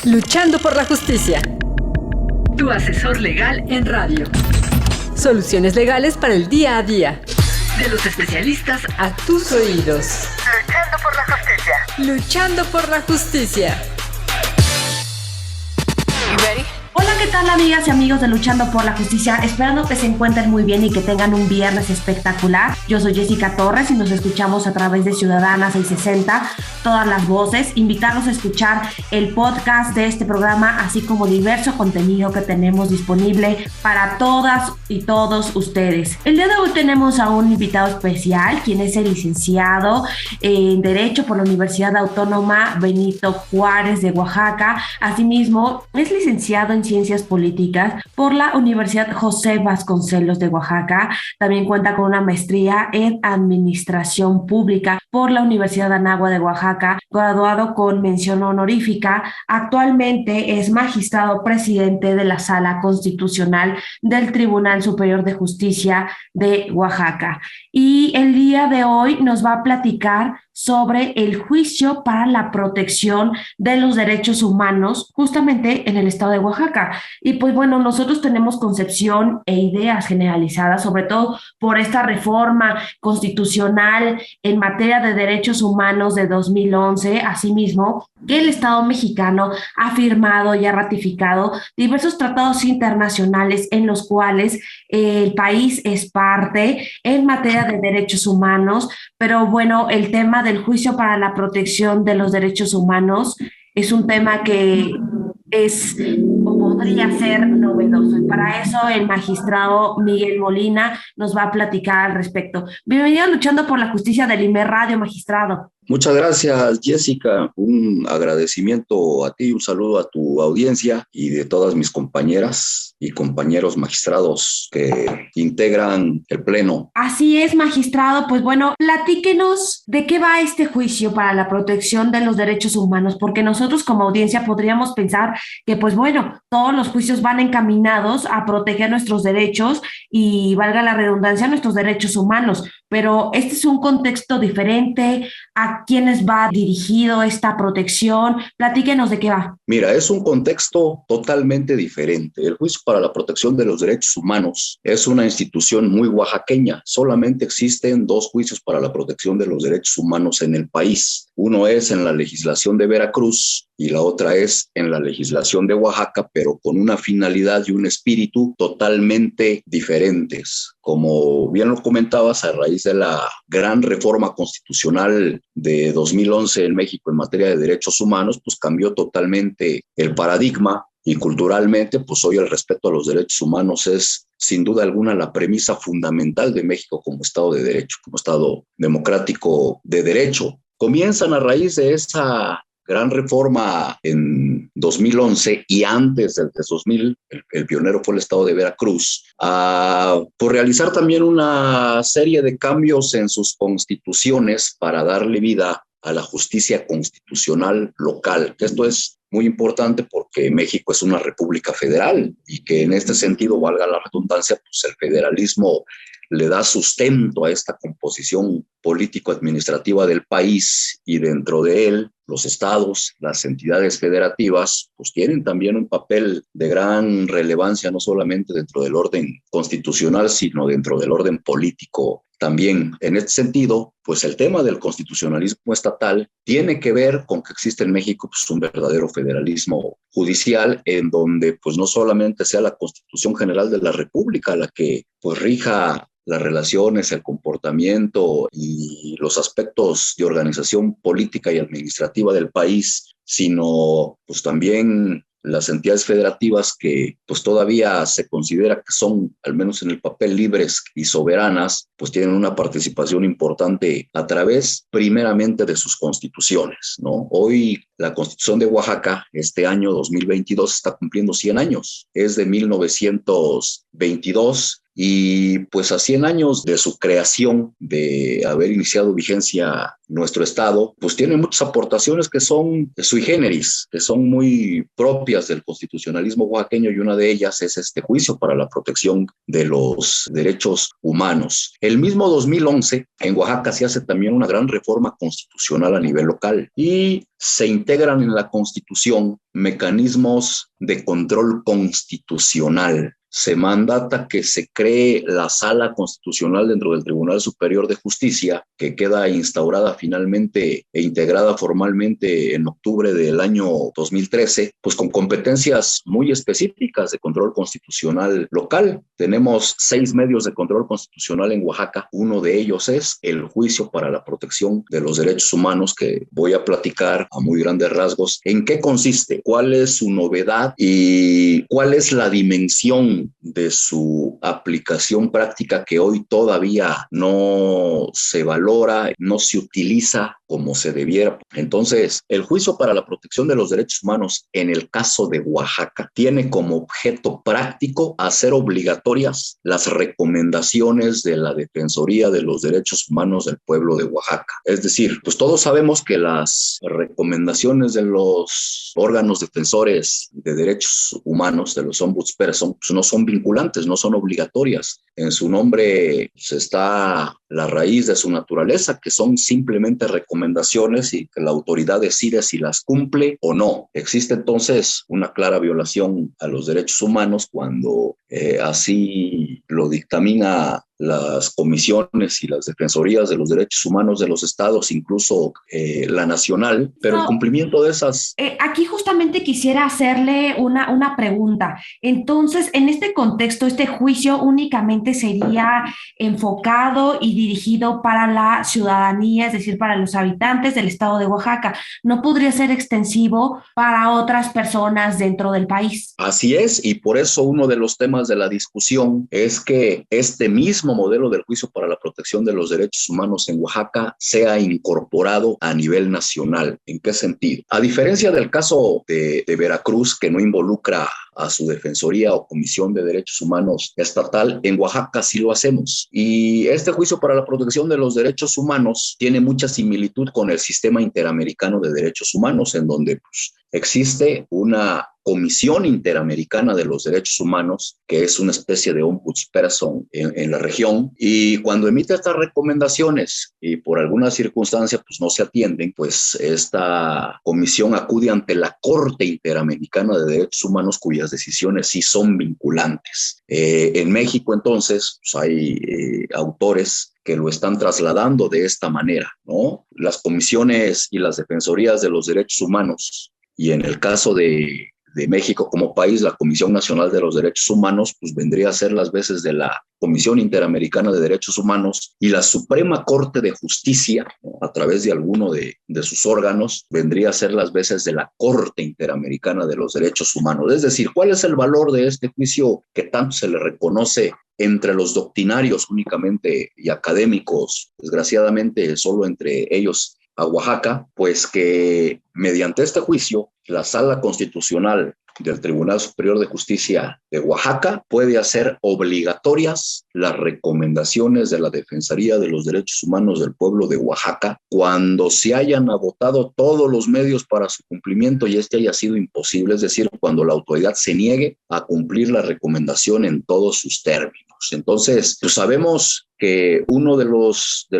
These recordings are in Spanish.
Luchando por la justicia. Tu asesor legal en radio. Soluciones legales para el día a día. De los especialistas a tus oídos. Luchando por la justicia. Luchando por la justicia. Hola, ¿qué tal, amigas y amigos de Luchando por la Justicia? Esperando que se encuentren muy bien y que tengan un viernes espectacular. Yo soy Jessica Torres y nos escuchamos a través de Ciudadana 660, todas las voces. Invitarlos a escuchar el podcast de este programa, así como diverso contenido que tenemos disponible para todas y todos ustedes. El día de hoy tenemos a un invitado especial, quien es el licenciado en Derecho por la Universidad Autónoma Benito Juárez de Oaxaca. Asimismo, es licenciado en Ciencias Políticas por la Universidad José Vasconcelos de Oaxaca. También cuenta con una maestría en Administración Pública por la Universidad Anáhuac de Oaxaca, graduado con mención honorífica. Actualmente es magistrado presidente de la Sala Constitucional del Tribunal Superior de Justicia de Oaxaca. Y el día de hoy nos va a platicar sobre el juicio para la protección de los derechos humanos justamente en el estado de Oaxaca. Y pues bueno, nosotros tenemos concepción e ideas generalizadas, sobre todo por esta reforma constitucional en materia de derechos humanos de 2011, asimismo, que el Estado mexicano ha firmado y ha ratificado diversos tratados internacionales en los cuales el país es parte en materia de derechos humanos. Pero bueno, el tema del juicio para la protección de los derechos humanos es un tema que es o podría ser novedoso, y para eso el magistrado Miguel Molina nos va a platicar al respecto. Bienvenido a Luchando por la Justicia del IMER Radio, magistrado. Muchas gracias, Jessica. Un agradecimiento a ti, un saludo a tu audiencia y de todas mis compañeras y compañeros magistrados que integran el Pleno. Así es, magistrado. Pues bueno, platíquenos de qué va este juicio para la protección de los derechos humanos, porque nosotros como audiencia podríamos pensar que, pues bueno, todos los juicios van encaminados a proteger nuestros derechos y, valga la redundancia, nuestros derechos humanos, pero este es un contexto diferente. ¿A quiénes va dirigido esta protección? Platíquenos de qué va. Mira, es un contexto totalmente diferente. El Juicio para la Protección de los Derechos Humanos es una institución muy oaxaqueña. Solamente existen 2 juicios para la protección de los derechos humanos en el país. Uno es en la legislación de Veracruz y la otra es en la legislación de Oaxaca, pero con una finalidad y un espíritu totalmente diferentes. Como bien lo comentabas, a raíz de la gran reforma constitucional de 2011 en México en materia de derechos humanos, pues cambió totalmente el paradigma, y culturalmente, pues hoy el respeto a los derechos humanos es sin duda alguna la premisa fundamental de México como Estado de Derecho, como Estado democrático de derecho. Comienzan a raíz de esa gran reforma en 2011 y antes del 2000, el pionero fue el estado de Veracruz, por realizar también una serie de cambios en sus constituciones para darle vida a la justicia constitucional local. Esto es muy importante porque México es una república federal y que en este sentido, valga la redundancia, pues el federalismo le da sustento a esta composición político-administrativa del país, y dentro de él los estados, las entidades federativas, pues tienen también un papel de gran relevancia, no solamente dentro del orden constitucional, sino dentro del orden político también. En este sentido, pues el tema del constitucionalismo estatal tiene que ver con que existe en México pues un verdadero federalismo judicial, en donde pues no solamente sea la Constitución General de la República la que pues rija las relaciones, el comportamiento y los aspectos de organización política y administrativa del país, sino pues también las entidades federativas que pues todavía se considera que son, al menos en el papel, libres y soberanas, pues tienen una participación importante a través primeramente de sus constituciones, ¿no? Hoy la Constitución de Oaxaca, este año 2022, está cumpliendo 100 años. Es de 1922 y pues a 100 años de su creación, de haber iniciado vigencia nuestro estado, pues tiene muchas aportaciones que son sui generis, que son muy propias del constitucionalismo oaxaqueño, y una de ellas es este juicio para la protección de los derechos humanos. El mismo 2011 en Oaxaca se hace también una gran reforma constitucional a nivel local y se integran en la Constitución mecanismos de control constitucional. Se mandata que se cree la Sala Constitucional dentro del Tribunal Superior de Justicia, que queda instaurada finalmente e integrada formalmente en octubre del año 2013, pues con competencias muy específicas de control constitucional local. Tenemos 6 medios de control constitucional en Oaxaca. Uno de ellos es el juicio para la protección de los derechos humanos, que voy a platicar a muy grandes rasgos en qué consiste, cuál es su novedad y cuál es la dimensión de su aplicación práctica, que hoy todavía no se valora, no se utiliza como se debiera. Entonces, el juicio para la protección de los derechos humanos en el caso de Oaxaca tiene como objeto práctico hacer obligatorias las recomendaciones de la Defensoría de los Derechos Humanos del pueblo de Oaxaca. Es decir, pues todos sabemos que las recomendaciones de los órganos defensores de derechos humanos, de los ombudsperson, pues no son vinculantes, no son obligatorias. En su nombre pues está la raíz de su naturaleza, que son simplemente recomendaciones y que la autoridad decide si las cumple o no. Existe entonces una clara violación a los derechos humanos cuando así lo dictamina las comisiones y las defensorías de los derechos humanos de los estados, incluso la nacional, pero el cumplimiento de esas... Aquí justamente quisiera hacerle una pregunta. Entonces, en este contexto, este juicio únicamente sería enfocado y dirigido para la ciudadanía, es decir, para los habitantes del estado de Oaxaca. ¿No podría ser extensivo para otras personas dentro del país? Así es, y por eso uno de los temas de la discusión es que este mismo modelo del juicio para la protección de los derechos humanos en Oaxaca sea incorporado a nivel nacional. ¿En qué sentido? A diferencia del caso de Veracruz, que no involucra a su Defensoría o Comisión de Derechos Humanos estatal, en Oaxaca sí lo hacemos. Y este juicio para la protección de los derechos humanos tiene mucha similitud con el sistema interamericano de derechos humanos, en donde pues, existe una Comisión Interamericana de los Derechos Humanos, que es una especie de ombudsperson en la región, y cuando emite estas recomendaciones y por alguna circunstancia pues no se atienden, pues esta comisión acude ante la Corte Interamericana de Derechos Humanos, cuyas decisiones sí son vinculantes. En México entonces pues, hay autores que lo están trasladando de esta manera, ¿no? Las comisiones y las defensorías de los derechos humanos, y en el caso de México como país, la Comisión Nacional de los Derechos Humanos, pues vendría a ser las veces de la Comisión Interamericana de Derechos Humanos, y la Suprema Corte de Justicia, ¿no? A través de alguno de sus órganos, vendría a ser las veces de la Corte Interamericana de los Derechos Humanos. Es decir, ¿cuál es el valor de este juicio que tanto se le reconoce entre los doctrinarios únicamente y académicos, desgraciadamente solo entre ellos a Oaxaca? Pues que mediante este juicio, la Sala Constitucional del Tribunal Superior de Justicia de Oaxaca puede hacer obligatorias las recomendaciones de la Defensoría de los Derechos Humanos del pueblo de Oaxaca cuando se hayan agotado todos los medios para su cumplimiento y este haya sido imposible, es decir, cuando la autoridad se niegue a cumplir la recomendación en todos sus términos. Entonces, pues sabemos que uno de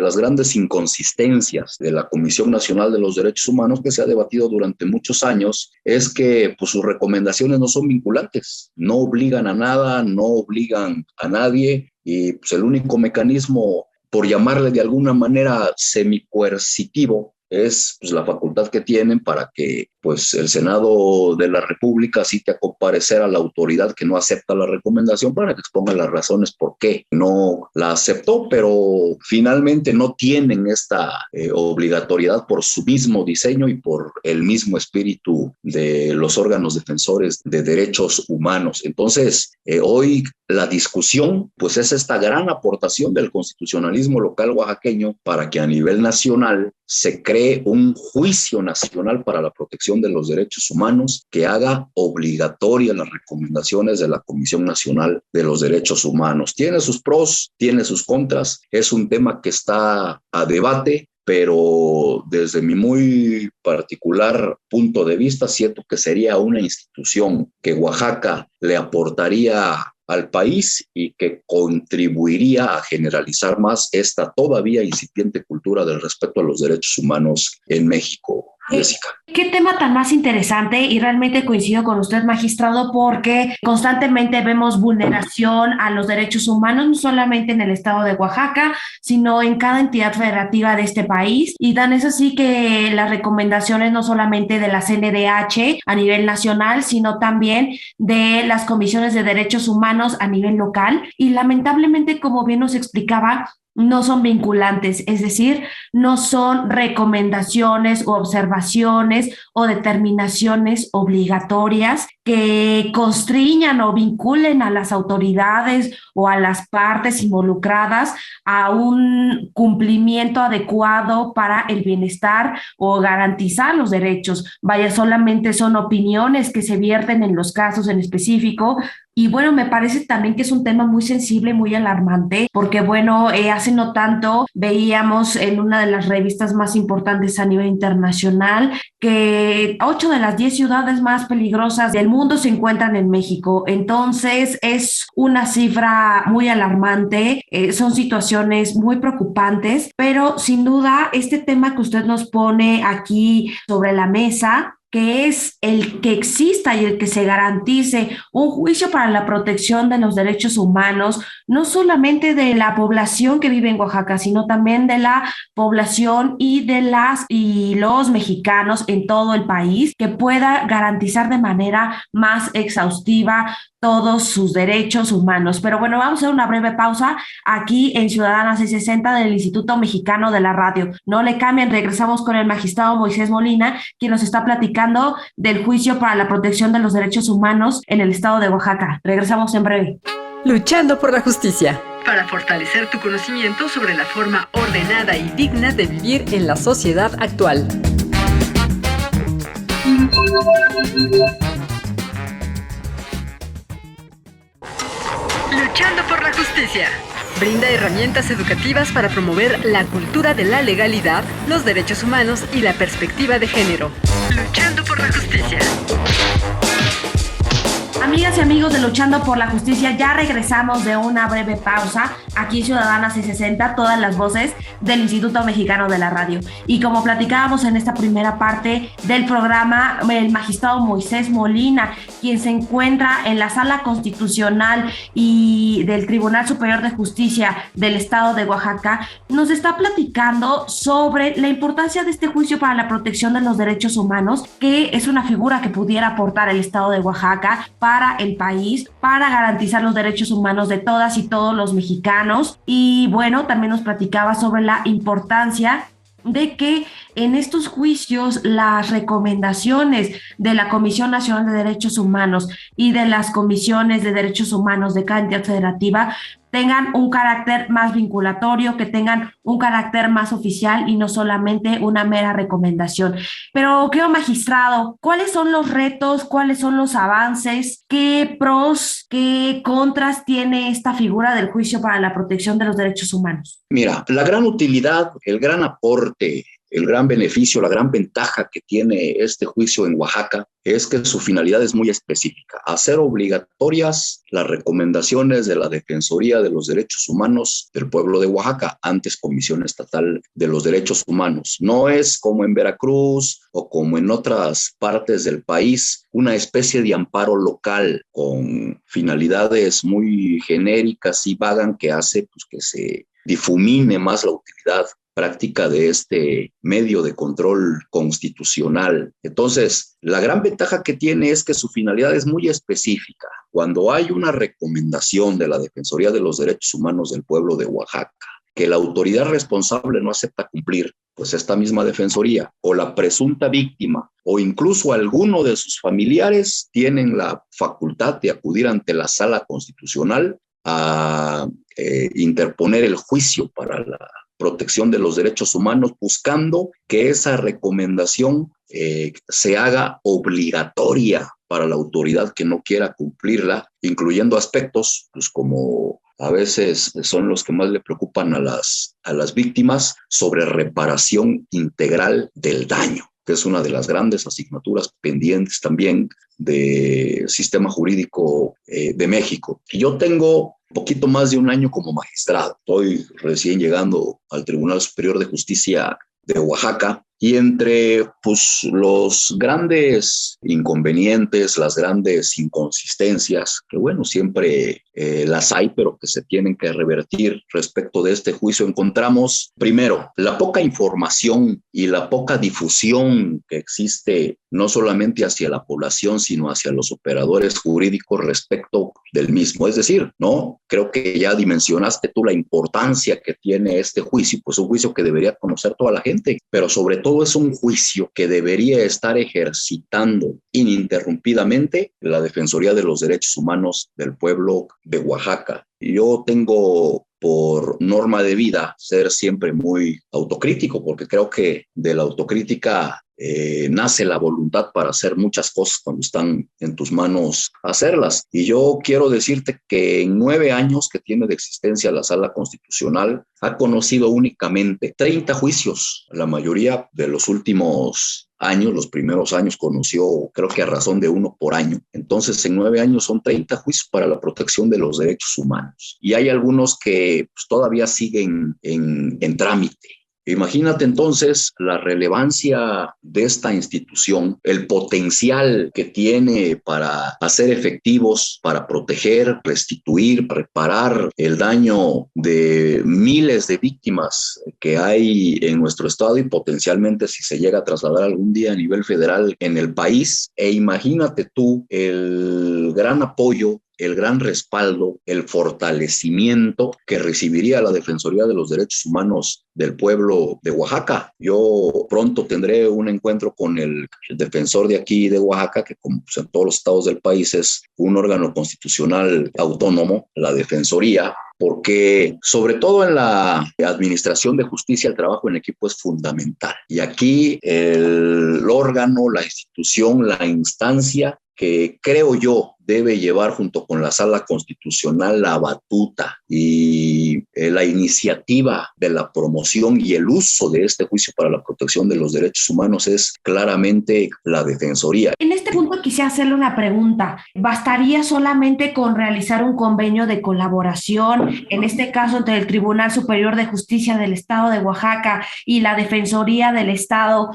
las grandes inconsistencias de la Comisión Nacional de los Derechos Humanos, que se ha debatido durante muchos años, es que pues, sus recomendaciones no son vinculantes, no obligan a nada, no obligan a nadie, y pues, el único mecanismo, por llamarle de alguna manera semicoercitivo, es pues, la facultad que tienen para que pues, el Senado de la República cite a comparecer a la autoridad que no acepta la recomendación para que exponga las razones por qué no la aceptó, pero finalmente no tienen esta obligatoriedad por su mismo diseño y por el mismo espíritu de los órganos defensores de derechos humanos. Entonces, hoy la discusión pues, es esta gran aportación del constitucionalismo local oaxaqueño para que a nivel nacional se cree un juicio nacional para la protección protección de los derechos humanos que haga obligatoria las recomendaciones de la Comisión Nacional de los Derechos Humanos. Tiene sus pros, tiene sus contras, es un tema que está a debate, pero desde mi muy particular punto de vista, siento que sería una institución que Oaxaca le aportaría al país y que contribuiría a generalizar más esta todavía incipiente cultura del respeto a los derechos humanos en México. Jessica. Qué tema tan más interesante, y realmente coincido con usted, magistrado, porque constantemente vemos vulneración a los derechos humanos, no solamente en el estado de Oaxaca, sino en cada entidad federativa de este país, y tan es así que las recomendaciones no solamente de la CNDH a nivel nacional, sino también de las comisiones de derechos humanos a nivel local, y lamentablemente, como bien nos explicaba, no son vinculantes, es decir, no son recomendaciones o observaciones o determinaciones obligatorias que constriñan o vinculen a las autoridades o a las partes involucradas a un cumplimiento adecuado para el bienestar o garantizar los derechos. Vaya, solamente son opiniones que se vierten en los casos en específico. Y bueno, me parece también que es un tema muy sensible, muy alarmante, porque bueno, hace no tanto veíamos en una de las revistas más importantes a nivel internacional que 8 de las 10 ciudades más peligrosas del mundo se encuentran en México. Entonces es una cifra muy alarmante, son situaciones muy preocupantes, pero sin duda este tema que usted nos pone aquí sobre la mesa, que es el que exista y el que se garantice un juicio para la protección de los derechos humanos, no solamente de la población que vive en Oaxaca, sino también de la población y de las y los mexicanos en todo el país, que pueda garantizar de manera más exhaustiva todos sus derechos humanos. Pero bueno, vamos a hacer una breve pausa aquí en Ciudadana 660 del Instituto Mexicano de la Radio. No le cambien, regresamos con el magistrado Moisés Molina, quien nos está platicando del juicio para la protección de los derechos humanos en el estado de Oaxaca. Regresamos en breve. Luchando por la justicia. Para fortalecer tu conocimiento sobre la forma ordenada y digna de vivir en la sociedad actual. Luchando por la justicia. Brinda herramientas educativas para promover la cultura de la legalidad, los derechos humanos y la perspectiva de género. Luchando por la justicia. Amigas y amigos de Luchando por la Justicia, ya regresamos de una breve pausa aquí en Ciudadana 660, todas las voces del Instituto Mexicano de la Radio. Y como platicábamos en esta primera parte del programa, el magistrado Moisés Molina, quien se encuentra en la Sala Constitucional y del Tribunal Superior de Justicia del Estado de Oaxaca, nos está platicando sobre la importancia de este juicio para la protección de los derechos humanos, que es una figura que pudiera aportar el Estado de Oaxaca para el país, para garantizar los derechos humanos de todas y todos los mexicanos. Y bueno, también nos platicaba sobre la importancia de que en estos juicios las recomendaciones de la Comisión Nacional de Derechos Humanos y de las comisiones de derechos humanos de cada entidad federativa tengan un carácter más vinculatorio, que tengan un carácter más oficial y no solamente una mera recomendación. Pero, querido magistrado, ¿cuáles son los retos, cuáles son los avances, qué pros, qué contras tiene esta figura del juicio para la protección de los derechos humanos? Mira, la gran utilidad, el gran aporte, el gran beneficio, la gran ventaja que tiene este juicio en Oaxaca es que su finalidad es muy específica: hacer obligatorias las recomendaciones de la Defensoría de los Derechos Humanos del pueblo de Oaxaca, antes Comisión Estatal de los Derechos Humanos. No es como en Veracruz o como en otras partes del país, una especie de amparo local con finalidades muy genéricas y vagan que hace pues, que se difumine más la utilidad práctica de este medio de control constitucional. Entonces, la gran ventaja que tiene es que su finalidad es muy específica. Cuando hay una recomendación de la Defensoría de los Derechos Humanos del pueblo de Oaxaca que la autoridad responsable no acepta cumplir, pues esta misma defensoría o la presunta víctima o incluso alguno de sus familiares tienen la facultad de acudir ante la Sala Constitucional a interponer el juicio para la protección de los derechos humanos, buscando que esa recomendación se haga obligatoria para la autoridad que no quiera cumplirla, incluyendo aspectos pues, como a veces son los que más le preocupan a las víctimas, sobre reparación integral del daño, que es una de las grandes asignaturas pendientes también del sistema jurídico de México. Y yo tengo poquito más de un año como magistrado. Estoy recién llegando al Tribunal Superior de Justicia de Oaxaca, y entre pues, los grandes inconvenientes, las grandes inconsistencias, que bueno, siempre las hay, pero que se tienen que revertir respecto de este juicio, encontramos primero la poca información y la poca difusión que existe no solamente hacia la población, sino hacia los operadores jurídicos respecto del mismo. Es decir, ¿no? Creo que ya dimensionaste tú la importancia que tiene este juicio, pues un juicio que debería conocer toda la gente, pero sobre todo es un juicio que debería estar ejercitando ininterrumpidamente la Defensoría de los Derechos Humanos del pueblo de Oaxaca. Yo tengo por norma de vida ser siempre muy autocrítico, porque creo que de la autocrítica nace la voluntad para hacer muchas cosas cuando están en tus manos hacerlas. Y yo quiero decirte que en 9 años que tiene de existencia la Sala Constitucional, ha conocido únicamente 30 juicios. La mayoría de los últimos años, los primeros años, conoció creo que a razón de 1 por año. Entonces, en 9 años son 30 juicios para la protección de los derechos humanos. Y hay algunos que pues, todavía siguen en trámite. Imagínate entonces la relevancia de esta institución, el potencial que tiene para hacer efectivos, para proteger, restituir, reparar el daño de miles de víctimas que hay en nuestro estado y potencialmente si se llega a trasladar algún día a nivel federal en el país. E imagínate tú el gran apoyo, el gran respaldo, el fortalecimiento que recibiría la Defensoría de los Derechos Humanos del pueblo de Oaxaca. Yo pronto tendré un encuentro con el defensor de aquí de Oaxaca, que como pues, en todos los estados del país es un órgano constitucional autónomo, la Defensoría, porque sobre todo en la administración de justicia el trabajo en equipo es fundamental. Y aquí el órgano, la institución, la instancia que creo yo debe llevar junto con la Sala Constitucional la batuta y la iniciativa de la promoción y el uso de este juicio para la protección de los derechos humanos es claramente la Defensoría. En este punto quisiera hacerle una pregunta. ¿Bastaría solamente con realizar un convenio de colaboración, en este caso entre el Tribunal Superior de Justicia del Estado de Oaxaca y la Defensoría del Estado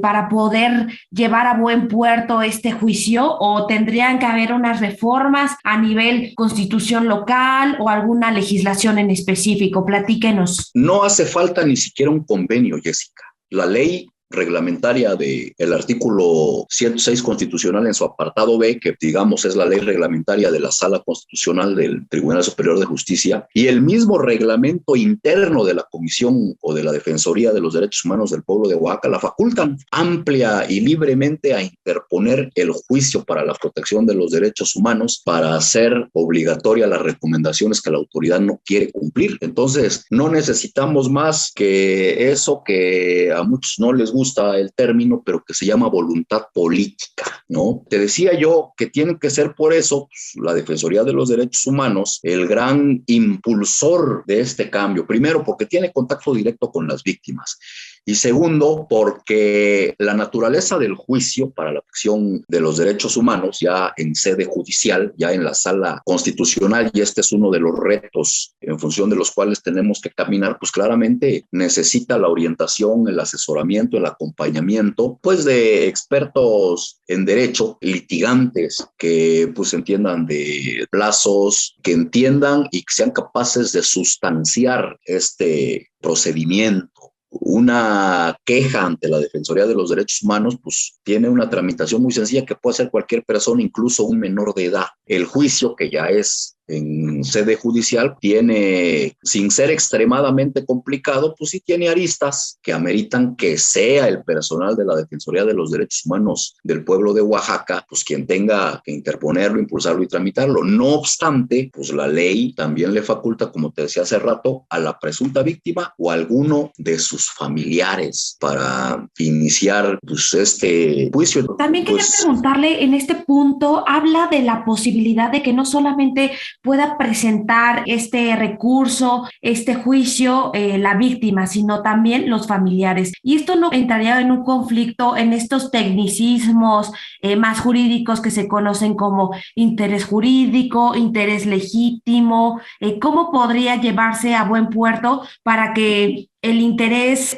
para poder llevar a buen puerto este juicio, o tendrían que haber unas reformas a nivel constitución local o alguna legislación en específico? Platíquenos. No hace falta ni siquiera un convenio, Jessica. La ley reglamentaria del artículo 106 constitucional en su apartado B, que digamos es la ley reglamentaria de la Sala Constitucional del Tribunal Superior de Justicia, y el mismo reglamento interno de la Comisión o de la Defensoría de los Derechos Humanos del pueblo de Oaxaca la facultan amplia y libremente a interponer el juicio para la protección de los derechos humanos para hacer obligatoria las recomendaciones que la autoridad no quiere cumplir. Entonces, no necesitamos más que eso que a muchos no les gusta el término, pero que se llama voluntad política, ¿no? Te decía yo que tiene que ser por eso pues, la Defensoría de los Derechos Humanos el gran impulsor de este cambio. Primero, porque tiene contacto directo con las víctimas. Y segundo, porque la naturaleza del juicio para la protección de los derechos humanos, ya en sede judicial, ya en la Sala Constitucional, y este es uno de los retos en función de los cuales tenemos que caminar, pues claramente necesita la orientación, el asesoramiento, el acompañamiento, pues de expertos en derecho, litigantes que pues entiendan de plazos, que entiendan y que sean capaces de sustanciar este procedimiento. Una queja ante la Defensoría de los Derechos Humanos, pues tiene una tramitación muy sencilla que puede hacer cualquier persona, incluso un menor de edad. El juicio, que ya es en sede judicial tiene, sin ser extremadamente complicado, pues sí tiene aristas que ameritan que sea el personal de la Defensoría de los Derechos Humanos del pueblo de Oaxaca, pues quien tenga que interponerlo, impulsarlo y tramitarlo. No obstante, pues la ley también le faculta, como te decía hace rato, a la presunta víctima o a alguno de sus familiares para iniciar pues este juicio. También quería preguntarle en este punto, habla de la posibilidad de que no solamente pueda presentar este recurso, este juicio, la víctima, sino también los familiares. Y esto no entraría en un conflicto en estos tecnicismos más jurídicos que se conocen como interés jurídico, interés legítimo. ¿Cómo podría llevarse a buen puerto para que el interés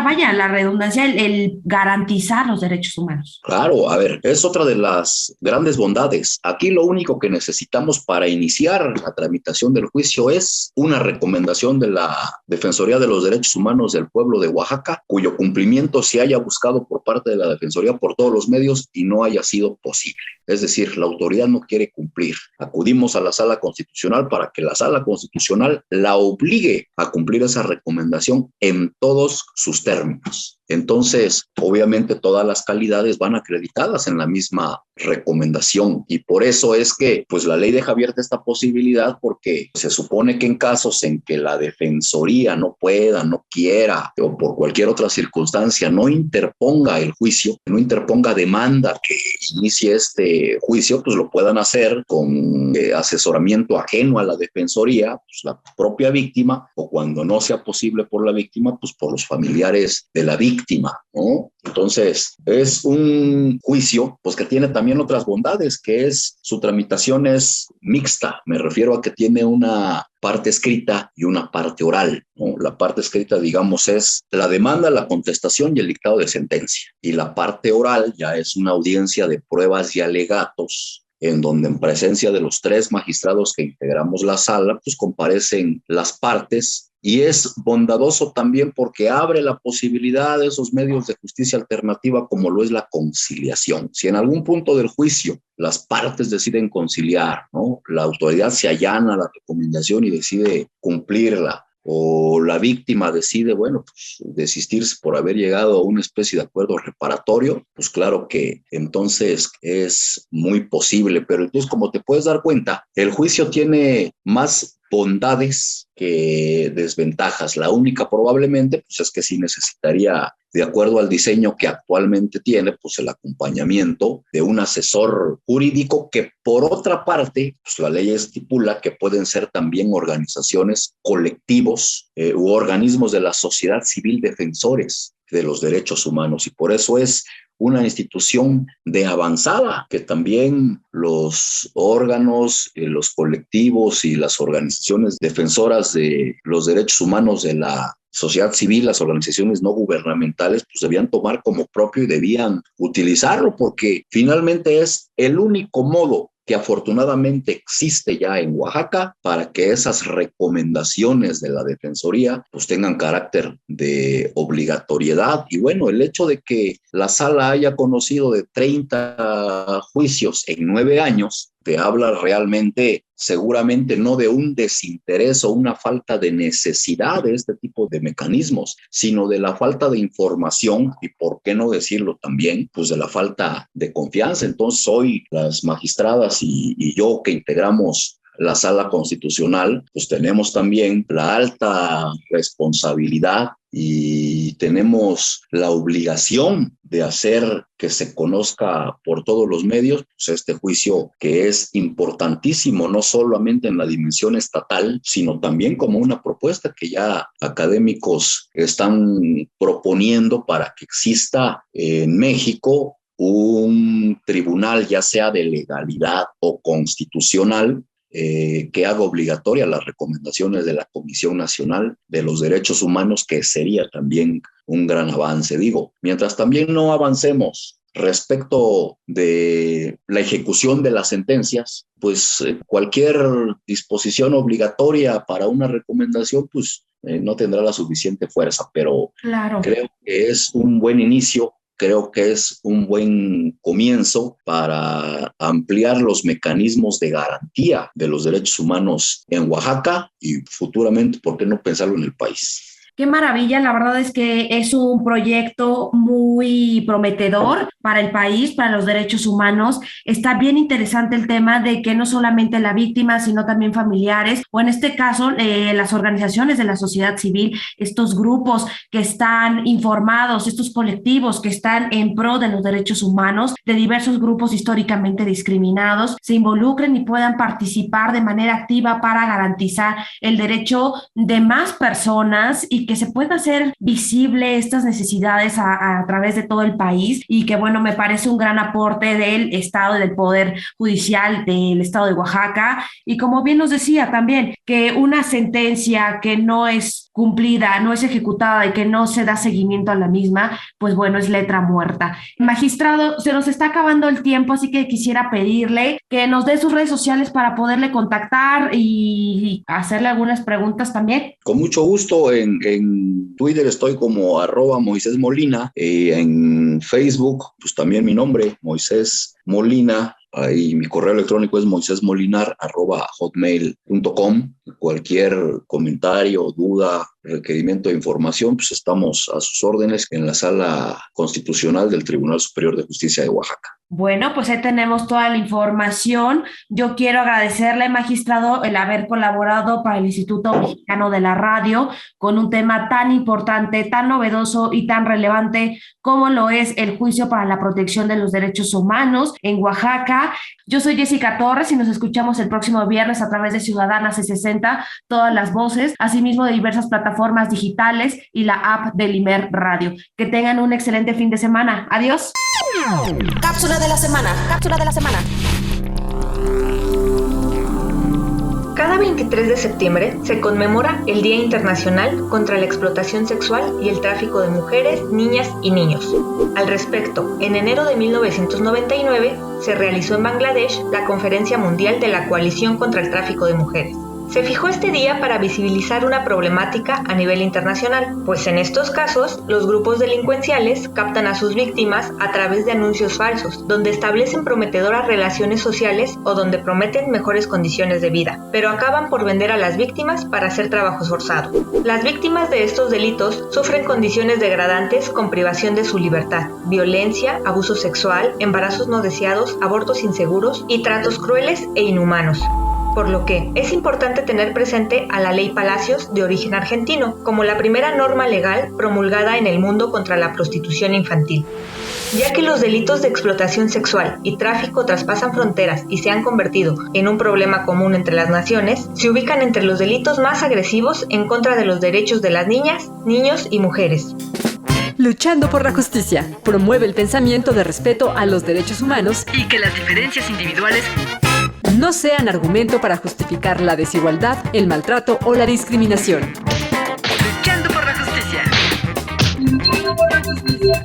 vaya, la redundancia, el garantizar los derechos humanos? Claro, a ver, es otra de las grandes bondades. Aquí lo único que necesitamos para iniciar la tramitación del juicio es una recomendación de la Defensoría de los Derechos Humanos del pueblo de Oaxaca, cuyo cumplimiento se haya buscado por parte de la Defensoría por todos los medios y no haya sido posible. Es decir, la autoridad no quiere cumplir. Acudimos a la Sala Constitucional para que la Sala Constitucional la obligue a cumplir esa recomendación en todos sus términos. Entonces, obviamente todas las calidades van acreditadas en la misma recomendación y por eso es que pues la ley deja abierta esta posibilidad, porque se supone que en casos en que la Defensoría no pueda, no quiera o por cualquier otra circunstancia no interponga el juicio, no interponga demanda que inicie este juicio, pues lo puedan hacer con asesoramiento ajeno a la Defensoría, pues la propia víctima, o cuando no sea posible por la víctima, pues por los familiares de la víctima, ¿no? Entonces, es un juicio pues que tiene también otras bondades, que es su tramitación es mixta. Me refiero a que tiene una parte escrita y una parte oral, ¿no? La parte escrita, digamos, es la demanda, la contestación y el dictado de sentencia. Y la parte oral ya es una audiencia de pruebas y alegatos, en donde en presencia de los 3 magistrados que integramos la sala, pues comparecen las partes. Y es bondadoso también porque abre la posibilidad de esos medios de justicia alternativa como lo es la conciliación. Si en algún punto del juicio las partes deciden conciliar, ¿no? La autoridad se allana a la recomendación y decide cumplirla, o la víctima decide, bueno, pues desistirse por haber llegado a una especie de acuerdo reparatorio, pues claro que entonces es muy posible. Pero entonces, como te puedes dar cuenta, el juicio tiene más bondades que desventajas. La única probablemente pues es que sí necesitaría, de acuerdo al diseño que actualmente tiene, pues el acompañamiento de un asesor jurídico, que por otra parte, pues la ley estipula que pueden ser también organizaciones, colectivos u organismos de la sociedad civil defensores de los derechos humanos, y por eso es una institución de avanzada, que también los órganos, los colectivos y las organizaciones defensoras de los derechos humanos de la sociedad civil, las organizaciones no gubernamentales, pues debían tomar como propio y debían utilizarlo, porque finalmente es el único modo que afortunadamente existe ya en Oaxaca para que esas recomendaciones de la Defensoría pues tengan carácter de obligatoriedad. Y bueno, el hecho de que la sala haya conocido de 30 juicios en 9 años, te habla realmente, seguramente no de un desinterés o una falta de necesidad de este tipo de mecanismos, sino de la falta de información y, por qué no decirlo también, pues de la falta de confianza. Entonces hoy las magistradas y yo que integramos la Sala Constitucional, pues tenemos también la alta responsabilidad y tenemos la obligación de hacer que se conozca por todos los medios pues este juicio, que es importantísimo no solamente en la dimensión estatal, sino también como una propuesta que ya académicos están proponiendo para que exista en México un tribunal, ya sea de legalidad o constitucional, que haga obligatoria las recomendaciones de la Comisión Nacional de los Derechos Humanos, que sería también un gran avance. Digo, mientras también no avancemos respecto de la ejecución de las sentencias, pues cualquier disposición obligatoria para una recomendación, pues no tendrá la suficiente fuerza, pero claro, creo que es un buen inicio creo que es un buen comienzo para ampliar los mecanismos de garantía de los derechos humanos en Oaxaca y futuramente, ¿por qué no pensarlo en el país? Qué maravilla, la verdad es que es un proyecto muy prometedor para el país, para los derechos humanos. Está bien interesante el tema de que no solamente la víctima, sino también familiares, o en este caso las organizaciones de la sociedad civil, estos grupos que están informados, estos colectivos que están en pro de los derechos humanos, de diversos grupos históricamente discriminados, se involucren y puedan participar de manera activa para garantizar el derecho de más personas y que se puedan hacer visible estas necesidades a través de todo el país, y que bueno, me parece un gran aporte del Estado y del Poder Judicial del Estado de Oaxaca. Y como bien nos decía también, que una sentencia que no es cumplida, no es ejecutada y que no se da seguimiento a la misma, pues bueno, es letra muerta. Magistrado, se nos está acabando el tiempo, así que quisiera pedirle que nos dé sus redes sociales para poderle contactar y hacerle algunas preguntas también. Con mucho gusto. En Twitter estoy como @Moisés Molina, en Facebook pues también mi nombre, Moisés Molina. Ahí mi correo electrónico es moisesmolinar@hotmail.com. Cualquier comentario, duda, requerimiento de información, pues estamos a sus órdenes en la Sala Constitucional del Tribunal Superior de Justicia de Oaxaca. Bueno, pues ahí tenemos toda la información. Yo quiero agradecerle, magistrado, el haber colaborado para el Instituto Mexicano de la Radio con un tema tan importante, tan novedoso y tan relevante como lo es el juicio para la protección de los derechos humanos en Oaxaca. Yo soy Jessica Torres y nos escuchamos el próximo viernes a través de Ciudadanas 60, todas las voces, asimismo de diversas plataformas digitales y la app del Imer Radio. Que tengan un excelente fin de semana. Adiós. Cápsula de la semana. Cada 23 de septiembre se conmemora el Día Internacional contra la Explotación Sexual y el Tráfico de Mujeres, Niñas y Niños. Al respecto, en enero de 1999 se realizó en Bangladesh la Conferencia Mundial de la Coalición contra el Tráfico de Mujeres. Se fijó este día para visibilizar una problemática a nivel internacional, pues en estos casos los grupos delincuenciales captan a sus víctimas a través de anuncios falsos, donde establecen prometedoras relaciones sociales o donde prometen mejores condiciones de vida, pero acaban por vender a las víctimas para hacer trabajo forzado. Las víctimas de estos delitos sufren condiciones degradantes con privación de su libertad, violencia, abuso sexual, embarazos no deseados, abortos inseguros y tratos crueles e inhumanos. Por lo que es importante tener presente a la Ley Palacios de origen argentino como la primera norma legal promulgada en el mundo contra la prostitución infantil. Ya que los delitos de explotación sexual y tráfico traspasan fronteras y se han convertido en un problema común entre las naciones, se ubican entre los delitos más agresivos en contra de los derechos de las niñas, niños y mujeres. Luchando por la justicia, promueve el pensamiento de respeto a los derechos humanos y que las diferencias individuales no sean argumento para justificar la desigualdad, el maltrato o la discriminación. Luchando por la justicia. Luchando por la justicia.